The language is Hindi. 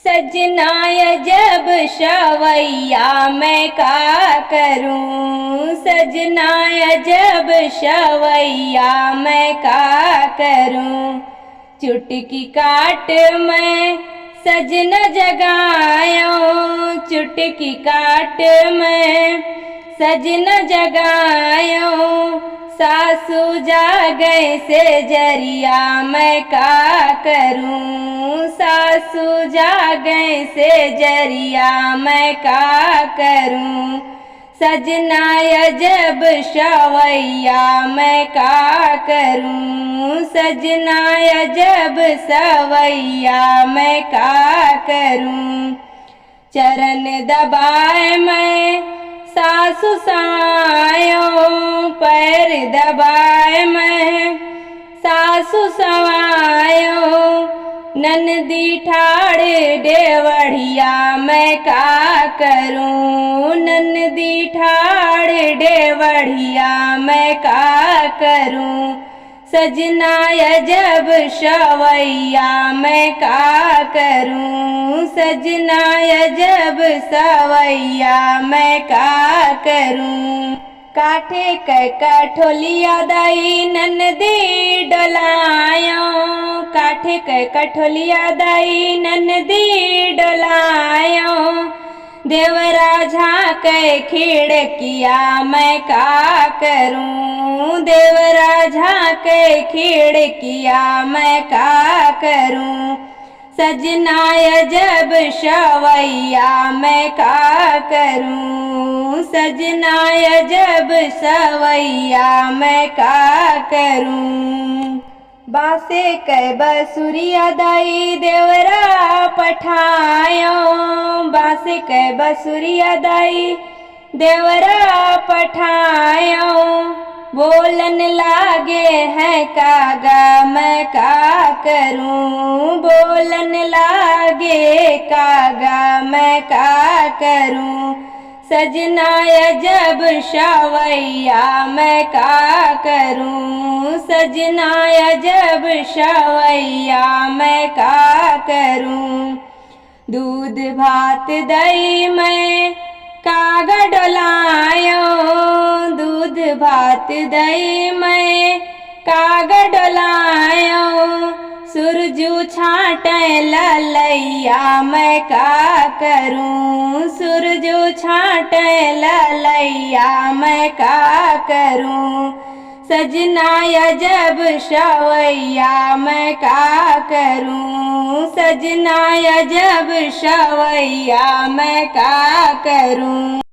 सजना जब शवैया मैं का करूं, सजना जब शवैया मैं का करूं। चुटकी काट मैं सजन जगायो, चुटकी काट मैं सजन जगायो। सासू जागे से जरिया मैं का करूं, सासू जागे से जरिया मैं का करूं। सजना जब शवैया मैं का करूं, सजना जब सवैया मैं का करूं। चरण दबाए मैं सासु सायो, पैर दबाए मैं सासु सवायो। ननदी ठाड़े डेवढ़िया मैं का करूं, ननदी ठाड़े डेवढ़िया मैं का करूं। सजना जब शवैया मैं का करूं, सजना जब सवैया मैं का करूं। काठे कै कठोलिया दाई ननदी डोलायो, काठे कै कठोलिया दाई ननदी डोलायो। देवरा झाँके खिड़किया मैं का करूं, देवरा झाँके खिड़किया मैं का करूं। सजना जब शवैया मैं का करूं, सजना जब सवैया मैं का करूं। बासे कै बसुरिया दाई देवरा पठायो, बासे कै बसुरिया दाई देवरा पठायो। बोलन लागे है कागा मैं का करूं, बोलन लागे कागा मैं का करूं। सजना जब शवैया मैं का करूं, सजना जब शवैया मैं का करूं। दूध भात दही मैं कागा डोलायो, दूध भात दही मैं कागा डोलायो। सुरजू छाटे ललैया मैं का करूं, सुरजू छाटे ललैया मैं का करूं। सजना जब शवैया मैं का करूं, सजना जब शवैया मैं का करूं।